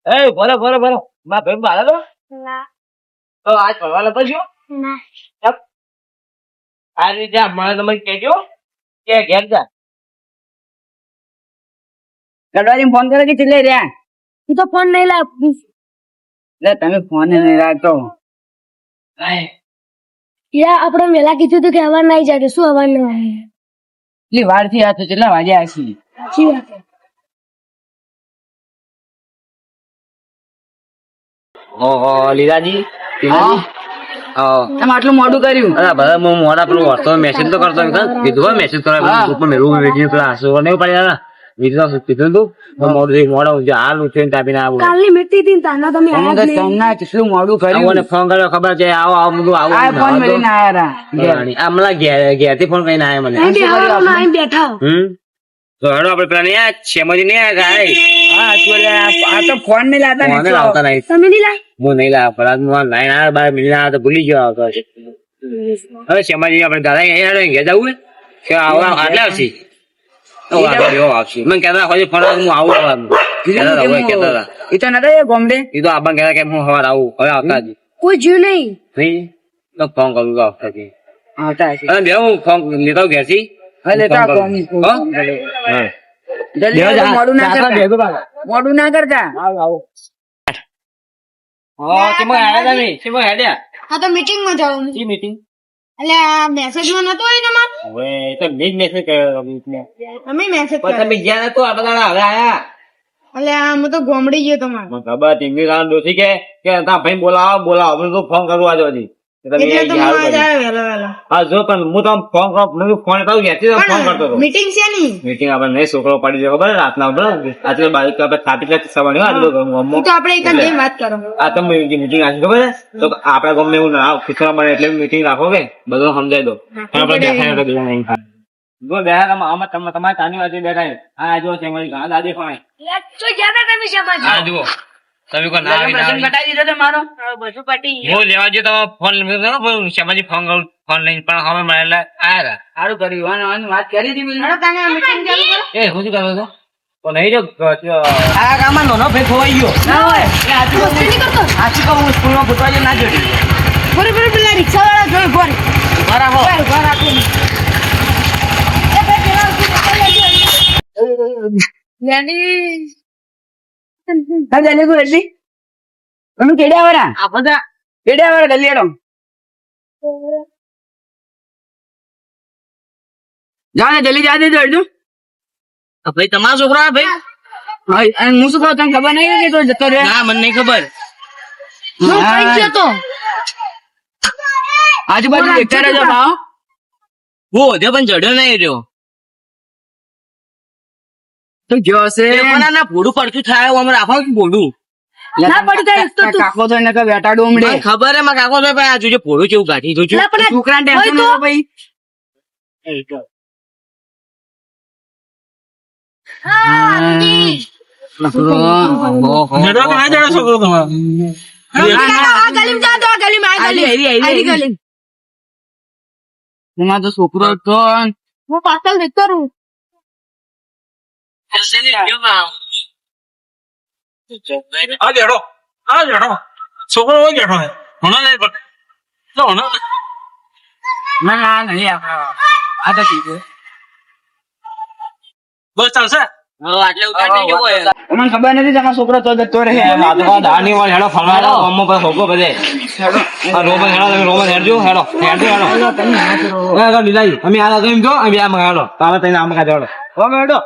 એ બોલો બોલો બોલો મારા ભાઈ બાળા તો ના તો આજ ફરવા નતો ગયો ના આ રીતે મને તમે કહેજો કે ઘેર જા કડવારી ફોન કરે કે ચલે રહ્યા તું તો ફોન નહીં લાવીશ એટલે તમે ફોન નહીં રાખતો યા આપણે વેલા કીધું તું કે હવા નહીં જાય શું હવા નહીં આવે એટલી વાર થી આ તો કેટલા વાગે આવશી સાચી વાત છે. ઓહો લીલાજી તમે આટલું મોડું કર્યું અરે બધા હું મોડા પેલું વાંચતો મેસેજ તો કરતો કીધું મેસેજ કરવા ગ્રુપમાં મેળવું વેચી પેલા આંસુ નહીં પડ્યા બીજું કીધું તું મોડા હાલ ઉઠીને તાપીને આવું કાલની મીઠી હતી ને તાના તમે આયા જ નહીં. તમને કેટલું મોડું કર્યું મને ફોન કર્યો ખબર છે આવો આવો બધું આ ફોન આવું મેળવીને આયા હમણાં ઘેર થી ફોન કરીને આવ્યા મને અહીં બેહવાનું ના, અહીં બેઠા હો. તો હેડો આપડે પેલા નહીં શેમાજી નહીં આ તો ફોન નહીં લાવતા ને લાવતા નહીં તમે નહીં લાય હું નહીં લાવ પેલા લાઈન આવ્યા 12 મિનિટ આવ્યા તો ભૂલી ગયો આવતો હશે હવે શેમાજી આપણે દાદા અહીંયા ઘેર જવું કે આટલે આવશે આવશે મને કહેતા હોય ફોન હું આવું કહેતા એ તો નતા ગોમડે એ તો આપણને કહેતા કે હું સવાર આવું હવે આવતા જ કોઈ જ્યું નહીં નહીં તો ફોન કરું તો આવતા જ આવતા હશે અને બે હું ફોન લેતા આવું ઘેરથી હવે લેતા આવો ફોન. જલ્દી આવજો, મોડું ના કરતા મોડું ના કરતા હા તો મીટિંગ માં જાઉં એટલે આ મેસેજ માં નતો હોય તમારે તમે મેસેજ કર્યો એટલે આ હું તો ગોમડી ગયો તમારે ભાઈ બોલાવો તો ફોન કરવા આજો હજી એટલે તો હું આજે આવ્યો વહેલો વહેલો હા જો પણ હું તો ફોન ફોન કરું ફોન કરતો હતો મીટિંગ છે ની મીટિંગ આપણે નહીં છોકરો પડી જાય ખબર રાતના આજે બાઈક આપણે ખાતી સવારે હું તો આપણે એક જ જઈને વાત કરો આ તમે મીટિંગ રાખી ખબર છે તો આપડા ગામમાં એવું ના ખીચવા મળે એટલે મીટિંગ રાખો કે બધું સમજાઈ દો આપણે બેઠા જો બેઠા આમાં તમે તમારી તાની વાંચી બેઠા હા જો છે મારી ઘણા દાદી પણ તો જ્યાદા તમે સમાજ હા જુઓ તમે કોઈ ના પ્રસંગ કટાઈ દીધો તમારો બધું પટી હું લેવા જો તમે ફોન શ્યામાજી ફોન કરું ફોન લઈને પણ હવે મળેલા આયા સારું કર્યું અને વાત કરી હતી મેં. હેડો તાને મીટિંગ ચાલુ કરો એ હું શું કરતો હતો તો નહીં જો આ ગામમાં નાનો ભાઈ ખોવાઈ ગયો ના હોય મસ્તી નહીં કરતો આછી કહું હું સ્કૂલમાં પૂછવા જો ના જોડી બરોબર પેલા રિક્ષા વાળા જોઈ બોર બરાબર ઘર રાખો એ ભાઈ પેલા લેની તમે જલ્દી કોઈ એટલી તમે કેડ્યા વાળા આ બધા કેડ્યા વાળા જલ્દી એડો જાઓ ને જલ્દી જા દેજો અડધું ભાઈ તમારા છોકરા ભાઈ હા અને હું શું કહું તમને ખબર નહીં કે તો જતો રહ્યો ના મને નહીં ખબર હું કઈ ગયો તો આજુબાજુ દેખતા રહેજો ભાવ હું ઓધે પણ ચડ્યો નહીં રહ્યો તો જો હશે ના ભોડું પડતું થાય એવું અમારે આખા ભોડું ના પડી જાય તો તું કાકો તો એને કઈ વેટા ડોમડે ખબર હે મારા કાકો ભાઈ આ જોજે ભોડું કેવું કાઢી દઉં છું ના પણ છોકરા ટેન્શન હોય તો નો ભાઈ છોકરો તમારો આ ગલીમ જા તો આ ગલીમ આ ગલીમ આરી ગલીમ એમાં તો છોકરો તો હું પાછળ દેખતો રહું છોકરો બેઠો હે હોનો નહીં પણ ના નહીં આપણા આ તો ઠીક છે બસ ચાલશે આટલે ઉતાર થઈ ગયો હોય મને ખબર નથી તમારો છોકરો તો જતો રહે દાની વાળ હેડો ફરવાનો અમ્મો પર હોકો બધે આ રોબન હેડો તમે રોબન હેડજો હેડો હેડો લીલાઈ અમે આ ગઈમ જો અમે આ મંગાડો તારે તઈને આમ કાઢો હેડો